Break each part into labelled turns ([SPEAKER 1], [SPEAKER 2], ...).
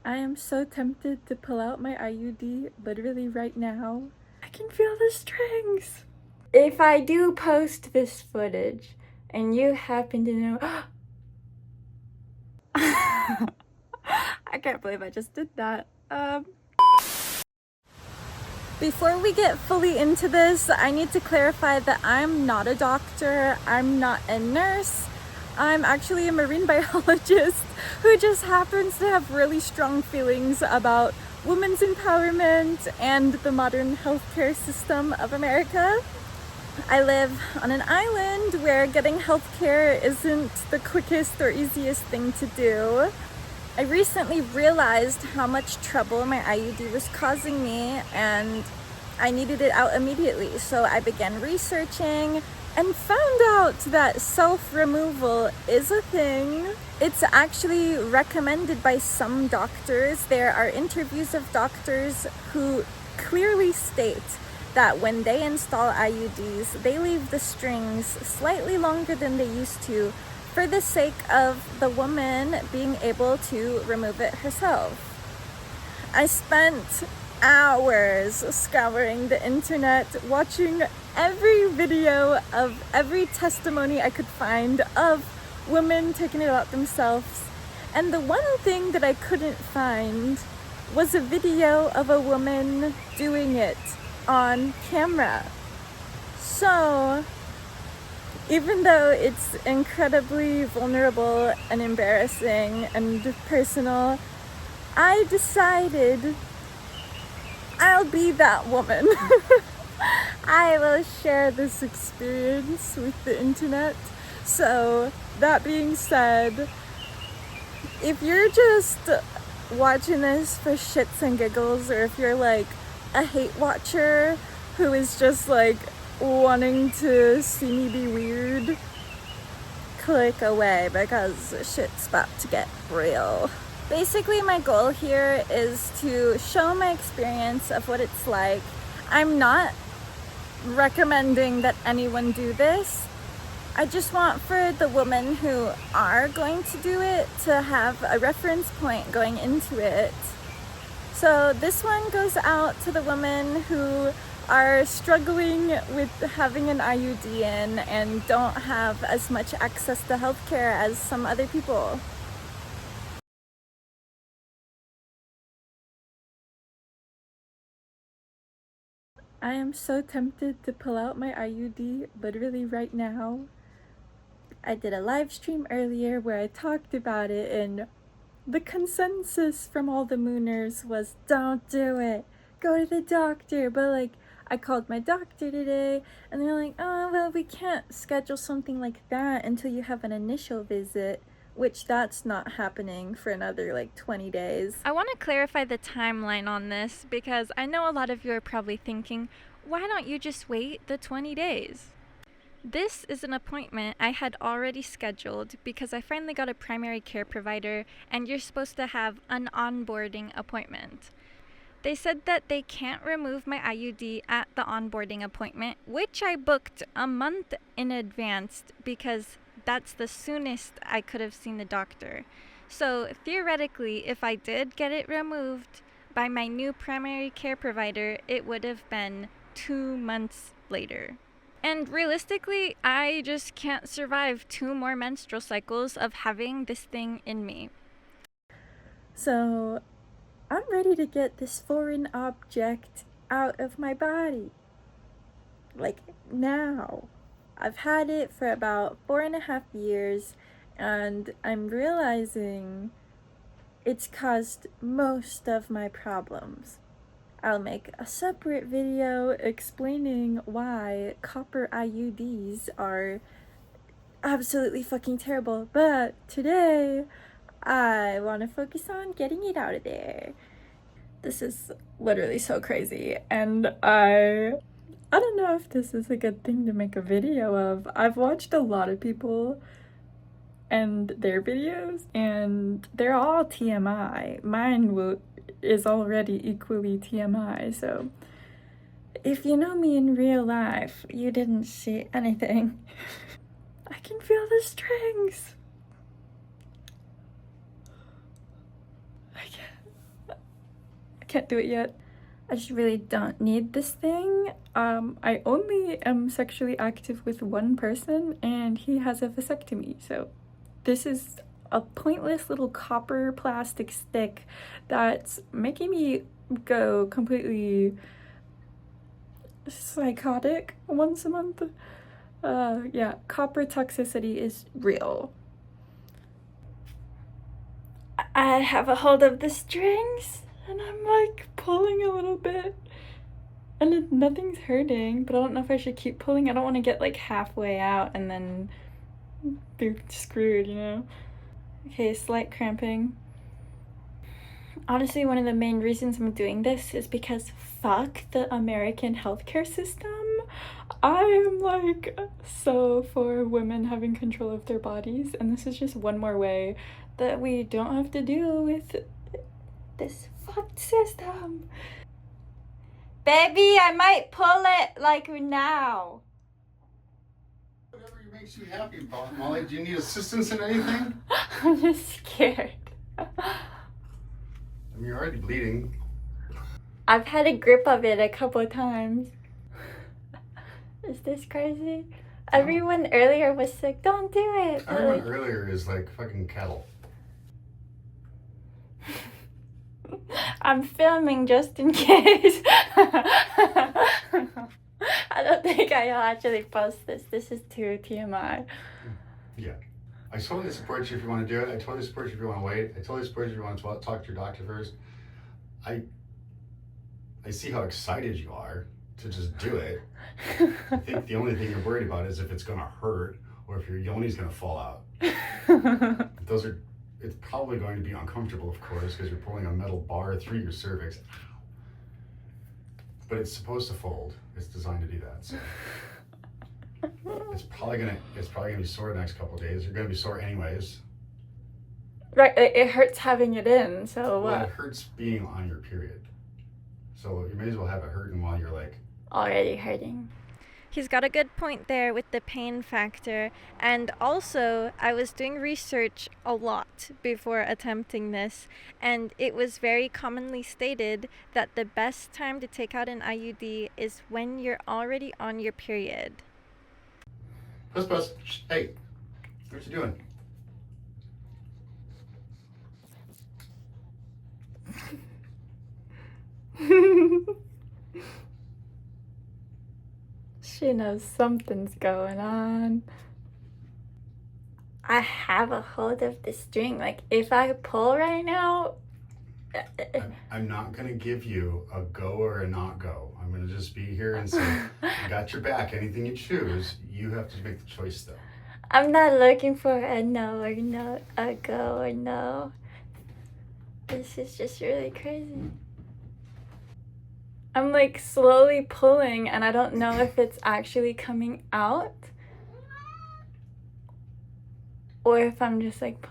[SPEAKER 1] I am so tempted to pull out my IUD literally right now. I can feel the strings. If I do post this footage and you happen to know, I can't believe I just did that. Before we get fully into this, I need to clarify that I'm not a doctor, I'm not a nurse. I'm actually a marine biologist who just happens to have really strong feelings about women's empowerment and the modern healthcare system of America. I live on an island where getting healthcare isn't the quickest or easiest thing to do. I recently realized how much trouble my IUD was causing me and I needed it out immediately. So I began researching and found out that self-removal is a thing. It's actually recommended by some doctors. There are interviews of doctors who clearly state that when they install IUDs, they leave the strings slightly longer than they used to for the sake of the woman being able to remove it herself. I spent hours scouring the internet, watching every video of every testimony I could find of women taking it out themselves. And the one thing that I couldn't find was a video of a woman doing it on camera. So, even though it's incredibly vulnerable and embarrassing and personal, I decided I'll be that woman. I will share this experience with the internet. So, that being said, if you're just watching this for shits and giggles, or if you're like a hate watcher who is just like wanting to see me be weird, click away because shit's about to get real. Basically, my goal here is to show my experience of what it's like. I'm not recommending that anyone do this. I just want for the women who are going to do it to have a reference point going into it. So this one goes out to the women who are struggling with having an IUD in and don't have as much access to healthcare as some other people. I am so tempted to pull out my IUD literally right now. I did a live stream earlier where I talked about it, and the consensus from all the mooners was don't do it, go to the doctor. But like, I called my doctor today and they're like, oh well, we can't schedule something like that until you have an initial visit, which that's not happening for another like 20 days.
[SPEAKER 2] I want to clarify the timeline on this because I know a lot of you are probably thinking, why don't you just wait the 20 days? This is an appointment I had already scheduled because I finally got a primary care provider and you're supposed to have an onboarding appointment. They said that they can't remove my IUD at the onboarding appointment, which I booked a month in advance because that's the soonest I could have seen the doctor. So theoretically, if I did get it removed by my new primary care provider, it would have been 2 months later. And realistically, I just can't survive 2 more menstrual cycles of having this thing in me.
[SPEAKER 1] So I'm ready to get this foreign object out of my body. Like now. I've had it for about 4.5 years and I'm realizing it's caused most of my problems. I'll make a separate video explaining why copper IUDs are absolutely fucking terrible, but today I want to focus on getting it out of there. This is literally so crazy, and I don't know if this is a good thing to make a video of. I've watched a lot of people and their videos, and they're all TMI. Mine is already equally TMI, so if you know me in real life, you didn't see anything. I can feel the strings. I can't. can't do it yet. I just really don't need this thing. I only am sexually active with one person and he has a vasectomy, so this is a pointless little copper plastic stick that's making me go completely psychotic once a month. Yeah, copper toxicity is real. I have a hold of the strings and I'm like pulling a little bit and nothing's hurting, but I don't know if I should keep pulling. I don't want to get like halfway out and then be screwed, you know? Okay, slight cramping. Honestly, one of the main reasons I'm doing this is because fuck the American healthcare system. I am like so for women having control of their bodies, and this is just one more way that we don't have to deal with this fucked system. Baby, I might pull it like now.
[SPEAKER 3] Whatever makes you happy, Molly. Do you need assistance in anything?
[SPEAKER 1] I'm just scared.
[SPEAKER 3] I mean, you're already bleeding.
[SPEAKER 1] I've had a grip of it a couple of times. Is this crazy? Everyone earlier was like, don't do it.
[SPEAKER 3] Everyone earlier is like fucking cattle.
[SPEAKER 1] I'm filming just in case. I don't think I'll actually post this. This is too TMI.
[SPEAKER 3] Yeah. I totally support you if you want to do it. I totally support you if you want to wait. I totally support you if you want to talk to your doctor first. I see how excited you are to just do it. I think the only thing you're worried about is if it's going to hurt or if your yoni's going to fall out. It's probably going to be uncomfortable, of course, because you're pulling a metal bar through your cervix. But it's supposed to fold. It's designed to do that. So it's probably gonna be sore the next couple of days. You're gonna be sore anyways.
[SPEAKER 1] Right, it hurts having it in, so
[SPEAKER 3] Well,
[SPEAKER 1] what?
[SPEAKER 3] it hurts being on your period. So you may as well have it hurting while you're like
[SPEAKER 1] Already hurting.
[SPEAKER 2] He's got a good point there with the pain factor. And also, I was doing research a lot before attempting this, and it was very commonly stated that the best time to take out an IUD is when you're already on your period.
[SPEAKER 3] Puss. Hey, what you doing?
[SPEAKER 1] She knows something's going on. I have a hold of the string. Like, if I pull right now...
[SPEAKER 3] I'm not gonna give you a go or a not go. I'm gonna just be here and say, I got your back. Anything you choose, you have to make the choice though.
[SPEAKER 1] I'm not looking for a no or no, a go or no. This is just really crazy. I'm like slowly pulling and I don't know if it's actually coming out or if I'm just like,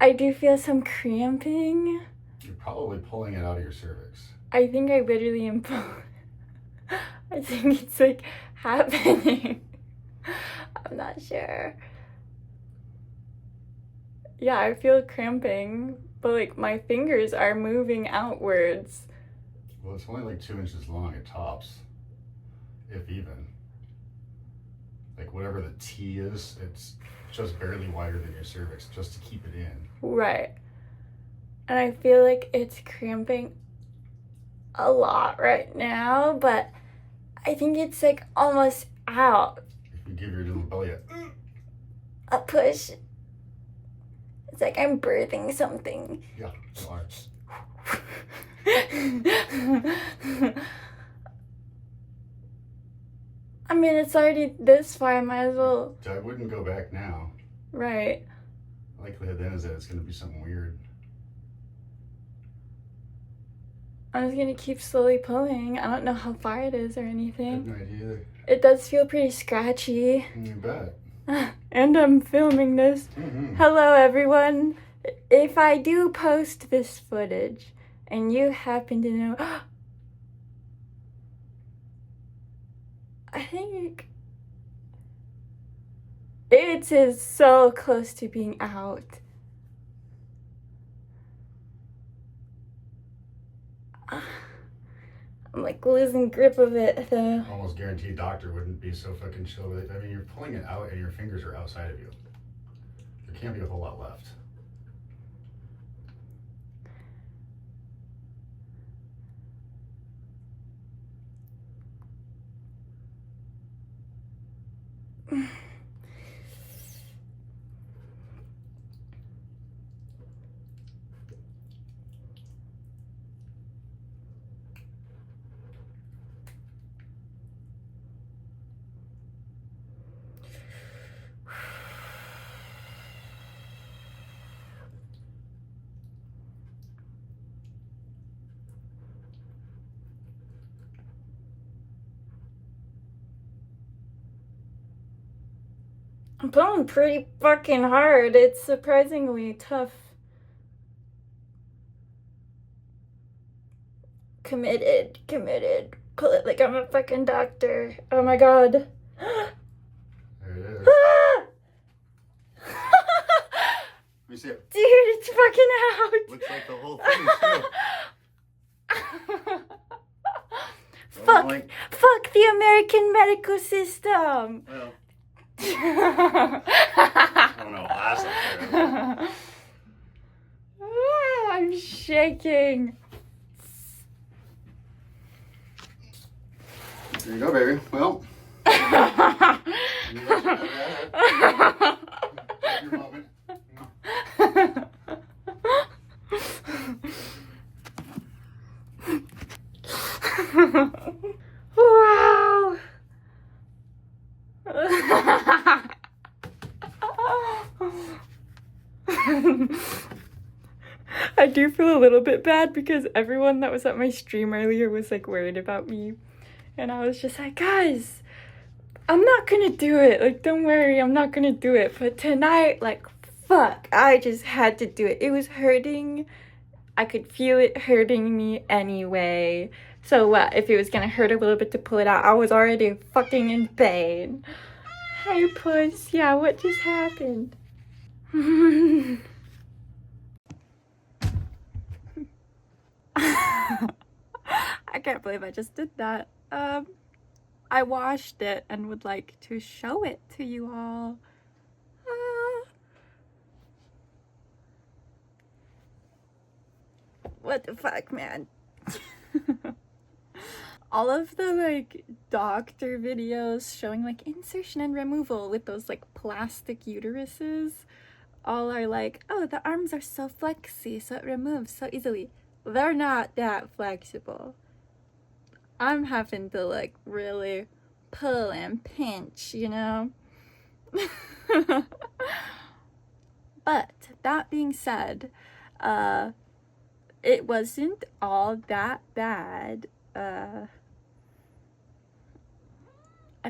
[SPEAKER 1] I do feel some cramping.
[SPEAKER 3] You're probably pulling it out of your cervix.
[SPEAKER 1] I think I literally am pulling. I think it's like happening. I'm not sure. Yeah, I feel cramping, but like my fingers are moving outwards.
[SPEAKER 3] Well, it's only like 2 inches long at tops, if even. Like whatever the T is, it's just barely wider than your cervix, just to keep it in.
[SPEAKER 1] Right. And I feel like it's cramping a lot right now, but I think it's like almost out.
[SPEAKER 3] If you give your little belly
[SPEAKER 1] A push. It's like I'm birthing something.
[SPEAKER 3] yeah, you are.
[SPEAKER 1] I mean, it's already this far, I might as well.
[SPEAKER 3] I wouldn't go back now.
[SPEAKER 1] Right.
[SPEAKER 3] Likelihood then is that it's going to be something weird.
[SPEAKER 1] I'm just gonna keep slowly pulling. I don't know how far it is or
[SPEAKER 3] I have
[SPEAKER 1] anything.
[SPEAKER 3] no idea either.
[SPEAKER 1] It does feel pretty scratchy.
[SPEAKER 3] You bet.
[SPEAKER 1] And I'm filming this.
[SPEAKER 3] Mm-hmm.
[SPEAKER 1] Hello, everyone. If I do post this footage and you happen to know, I think it is so close to being out. I'm like losing grip of it though.
[SPEAKER 3] Almost guaranteed doctor wouldn't be so fucking chill with it. I mean, you're pulling it out and your fingers are outside of you. There can't be a whole lot left.
[SPEAKER 1] I'm pulling pretty fucking hard. It's surprisingly tough. Committed. Pull it like I'm a fucking doctor. Oh my god.
[SPEAKER 3] There it is. Let me see it.
[SPEAKER 1] Dude, it's fucking out.
[SPEAKER 3] Looks like the whole thing too.
[SPEAKER 1] Fuck the American medical system.
[SPEAKER 3] Well, I don't know. Last time.
[SPEAKER 1] I'm shaking.
[SPEAKER 3] There you go, baby. Well. Your moment.
[SPEAKER 1] Wow. I do feel a little bit bad because everyone that was at my stream earlier was like worried about me. And I was just like, guys, I'm not gonna do it. Like, don't worry, I'm not gonna do it. But tonight, like, fuck, I just had to do it. It was hurting. I could feel it hurting me anyway. So what, if it was gonna hurt a little bit to pull it out, I was already fucking in pain. Hey, puss. Yeah, what just happened? I can't believe I just did that. I washed it and would like to show it to you all. What the fuck, man? All of the like doctor videos showing like insertion and removal with those like plastic uteruses all are like, oh, the arms are so flexy, so it removes so easily. They're not that flexible. I'm having to like really pull and pinch, you know? But that being said, it wasn't all that bad. I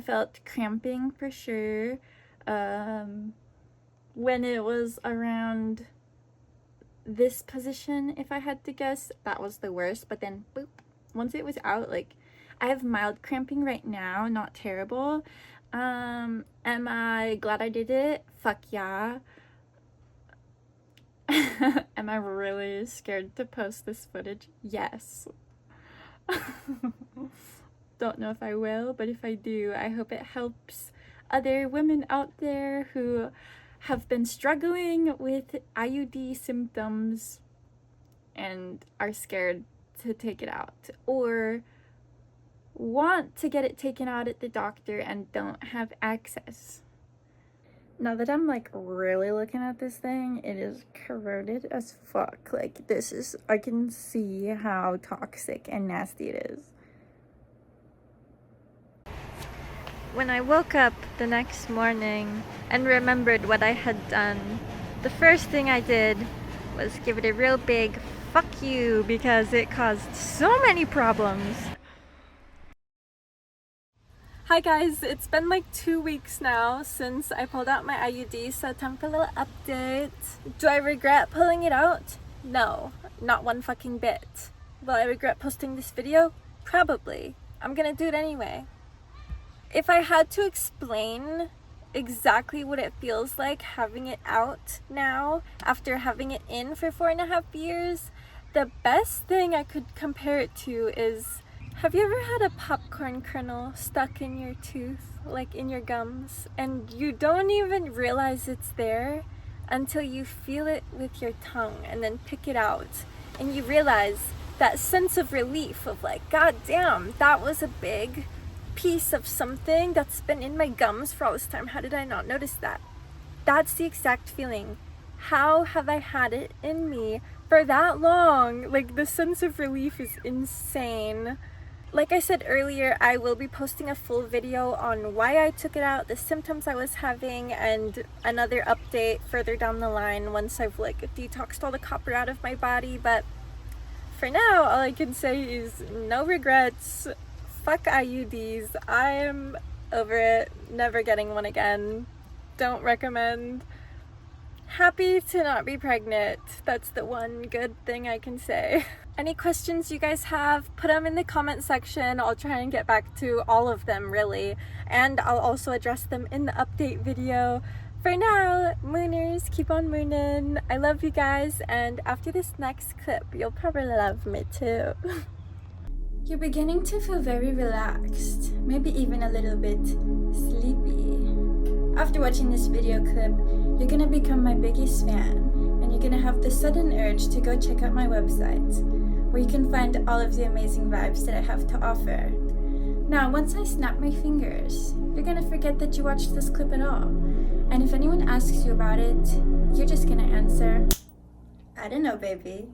[SPEAKER 1] felt cramping for sure. When it was around this position, if I had to guess, that was the worst. But then, boop, once it was out, like, I have mild cramping right now, not terrible. Am I glad I did it? Fuck yeah. Am I really scared to post this footage? Yes. Don't know if I will, but if I do, I hope it helps other women out there who have been struggling with IUD symptoms and are scared to take it out, or want to get it taken out at the doctor and don't have access. Now that I'm like really looking at this thing, it is corroded as fuck. Like, this is, I can see how toxic and nasty it is.
[SPEAKER 2] When I woke up the next morning and remembered what I had done, the first thing I did was give it a real big fuck you because it caused so many problems.
[SPEAKER 1] Hi guys, it's been like 2 weeks now since I pulled out my IUD, so time for a little update. Do I regret pulling it out? No, not one fucking bit. Will I regret posting this video? Probably. I'm gonna do it anyway. If I had to explain exactly what it feels like having it out now after having it in for 4.5 years, the best thing I could compare it to is Have you ever had a popcorn kernel stuck in your tooth, like in your gums, and you don't even realize it's there until you feel it with your tongue and then pick it out, and you realize that sense of relief of like, God damn, that was a big piece of something that's been in my gums for all this time. How did I not notice that? That's the exact feeling. How have I had it in me for that long? Like, the sense of relief is insane. Like I said earlier, I will be posting a full video on why I took it out, the symptoms I was having, and another update further down the line once I've like detoxed all the copper out of my body. But for now, all I can say is no regrets. Fuck IUDs. I'm over it. Never getting one again. Don't recommend. Happy to not be pregnant. That's the one good thing I can say. Any questions you guys have, put them in the comment section. I'll try and get back to all of them, really. And I'll also address them in the update video. For now, mooners, keep on mooning. I love you guys, and after this next clip, you'll probably love me too. You're beginning to feel very relaxed, maybe even a little bit sleepy. After watching this video clip, you're gonna become my biggest fan, and you're gonna have the sudden urge to go check out my website, where you can find all of the amazing vibes that I have to offer. Now, once I snap my fingers, you're gonna forget that you watched this clip at all. And if anyone asks you about it, you're just gonna answer, I don't know, baby.